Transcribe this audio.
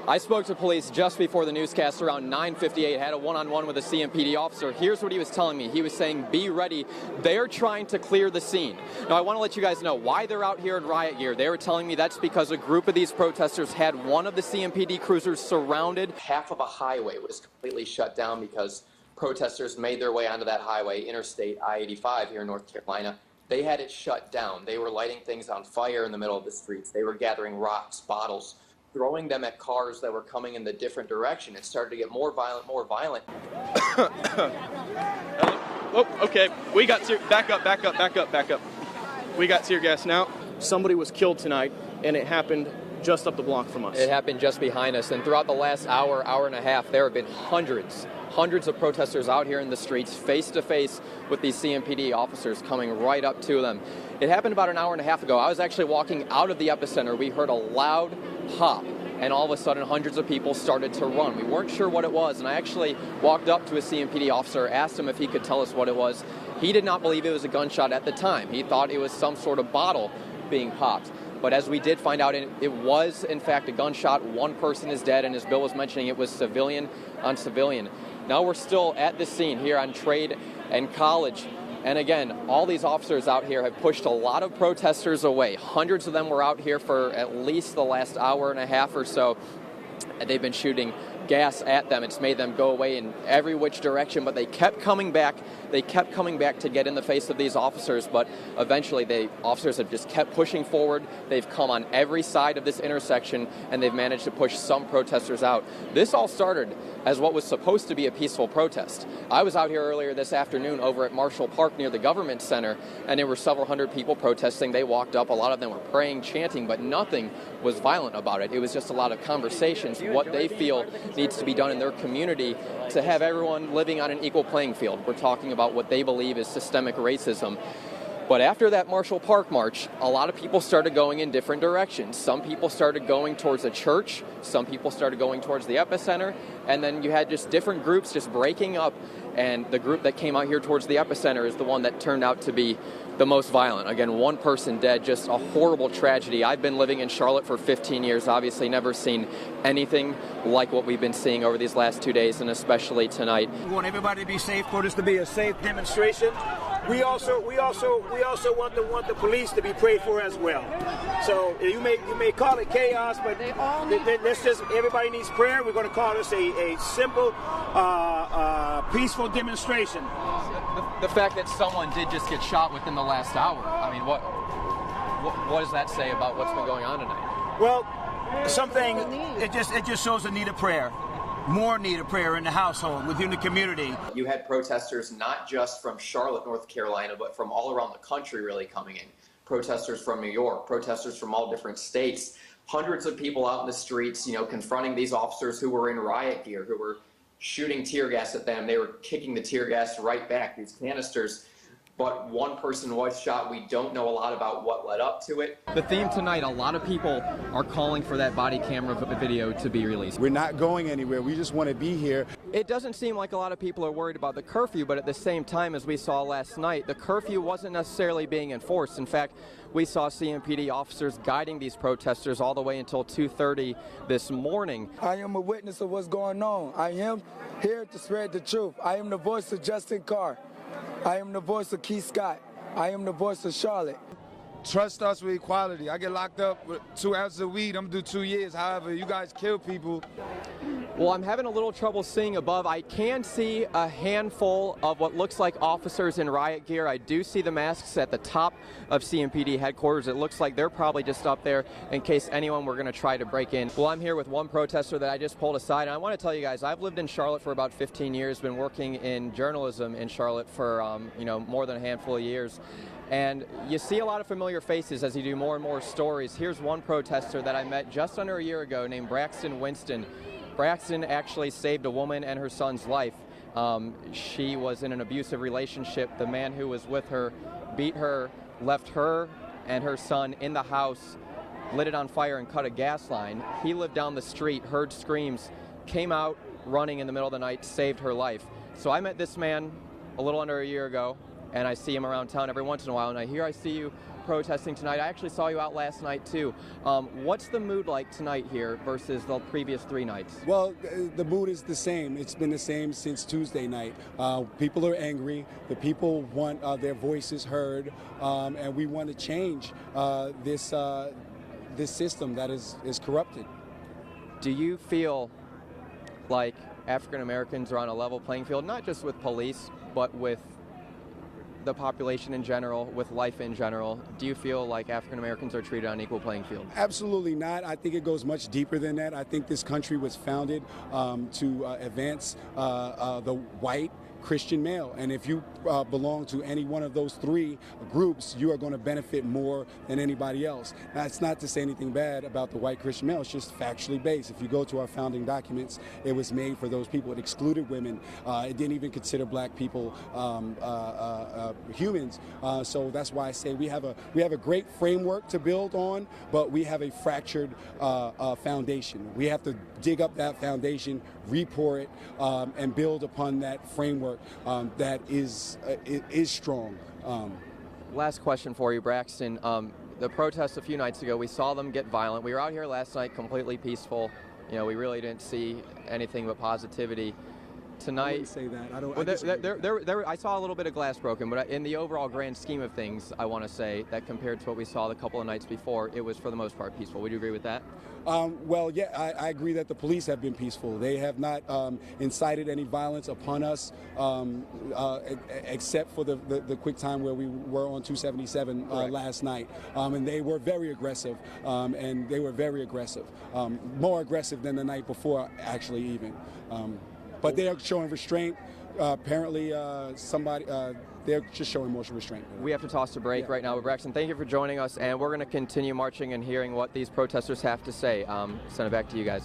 I spoke to police just before the newscast around 9:58, had a one-on-one with a CMPD officer. Here's what he was telling me. He was saying, be ready. They're trying to clear the scene. Now, I want to let you guys know why they're out here in riot gear. They were telling me that's because a group of these protesters had one of the CMPD cruisers surrounded. Half of a highway was completely shut down because protesters made their way onto that highway, Interstate I-85 here in North Carolina. They had it shut down. They were lighting things on fire in the middle of the streets. They were gathering rocks, bottles, throwing them at cars that were coming in the different direction. It started to get more violent, more violent. Oh, okay. We got back up. We got tear gas now. Somebody was killed tonight, and it happened just up the block from us. It happened just behind us, and throughout the last hour and a half, there have been hundreds of protesters out here in the streets, face to face with these CMPD officers coming right up to them. It happened about an hour and a half ago. I was actually walking out of the epicenter. We heard a loud pop, and all of a sudden hundreds of people started to run. We weren't sure what it was, and I actually walked up to a CMPD officer, asked him if he could tell us what it was. He did not believe it was a gunshot at the time. He thought it was some sort of bottle being popped. But as we did find out, it was in fact a gunshot. One person is dead, and as Bill was mentioning, it was civilian on civilian. Now we're still at the scene here on Trade and College. And again, all these officers out here have pushed a lot of protesters away. Hundreds of them were out here for at least the last hour and a half or so. And they've been shooting gas at them. It's made them go away in every which direction, but they kept coming back. They kept coming back to get in the face of these officers, but eventually the officers have just kept pushing forward. They've come on every side of this intersection, and they've managed to push some protesters out. This all started as what was supposed to be a peaceful protest. I was out here earlier this afternoon over at Marshall Park near the Government Center, and there were several hundred people protesting. They walked up. A lot of them were praying, chanting, but nothing was violent about it. It was just a lot of conversations, what they feel needs to be done in their community to have everyone living on an equal playing field. We're talking about what they believe is systemic racism. But after that Marshall Park march, a lot of people started going in different directions. Some people started going towards a church, some people started going towards the epicenter, and then you had just different groups just breaking up, and the group that came out here towards the epicenter is the one that turned out to be the most violent. Again, one person dead, just a horrible tragedy. I've been living in Charlotte for 15 years, obviously never seen anything like what we've been seeing over these last 2 days, and especially tonight. We want everybody to be safe, for this to be a safe demonstration. We also want the police to be prayed for as well. So you may call it chaos, but let's just, everybody needs prayer. We're going to call this a simple, peaceful demonstration. The fact that someone did just get shot within the last hour, I mean, what does that say about what's been going on tonight? Well, it just shows the need of prayer. More need of prayer in the household, within the community. You had protesters not just from Charlotte, North Carolina, but from all around the country really coming in. Protesters from New York, protesters from all different states. Hundreds of people out in the streets, confronting these officers who were in riot gear, who were shooting tear gas at them. They were kicking the tear gas right back, these canisters. But one person was shot. We don't know a lot about what led up to it. The theme tonight, a lot of people are calling for that body camera video to be released. We're not going anywhere. We just want to be here. It doesn't seem like a lot of people are worried about the curfew, but at the same time, as we saw last night, the curfew wasn't necessarily being enforced. In fact, we saw CMPD officers guiding these protesters all the way until 2:30 this morning. I am a witness of what's going on. I am here to spread the truth. I am the voice of Justin Carr. I am the voice of Keith Scott. I am the voice of Charlotte. Trust us with equality. I get locked up with 2 ounces of weed. I'm going to do 2 years. However, you guys kill people. Well, I'm having a little trouble seeing above. I can see a handful of what looks like officers in riot gear. I do see the masks at the top of CMPD headquarters. It looks like they're probably just up there in case anyone were going to try to break in. Well, I'm here with one protester that I just pulled aside, and I want to tell you guys, I've lived in Charlotte for about 15 years, been working in journalism in Charlotte for more than a handful of years. And you see a lot of familiar faces as you do more and more stories. Here's one protester that I met just under a year ago named Braxton Winston. Braxton actually saved a woman and her son's life. She was in an abusive relationship. The man who was with her beat her, left her and her son in the house, lit it on fire and cut a gas line. He lived down the street, heard screams, came out running in the middle of the night, saved her life. So I met this man a little under a year ago, and I see him around town every once in a while, and I see you protesting tonight. I actually saw you out last night too. What's the mood like tonight here versus the previous 3 nights? Well, the mood is the same. It's been the same since Tuesday night. People are angry. The people want their voices heard, and we want to change this system that is corrupted. Do you feel like African Americans are on a level playing field, not just with police, but with the population in general, with life in general? Do you feel like African Americans are treated on an equal playing field? Absolutely not. I think it goes much deeper than that. I think this country was founded to advance the white Christian male. And if you belong to any one of those 3 groups, you are going to benefit more than anybody else. Now, it's not to say anything bad about the white Christian male. It's just factually based. If you go to our founding documents, it was made for those people. It excluded women. It didn't even consider black people humans. So that's why I say we have a great framework to build on, but we have a fractured foundation. We have to dig up that foundation, re-pour it, and build upon that framework that is strong. Last question for you, Braxton. The protests a few nights ago, we saw them get violent. We were out here last night completely peaceful. You know, we really didn't see anything but positivity. Tonight, I wouldn't say that. I don't. Well, I saw a little bit of glass broken, but in the overall grand scheme of things, I want to say that compared to what we saw the couple of nights before, it was for the most part peaceful. Would you agree with that? Well, yeah, I agree that the police have been peaceful. They have not incited any violence upon us, except for the quick time where we were on 277 last night. And they were very aggressive, more aggressive than the night before, actually, even. But they are showing restraint. Apparently, they're just showing more restraint. We have to toss a break right now. But Braxton, thank you for joining us, and we're going to continue marching and hearing what these protesters have to say. Send it back to you guys.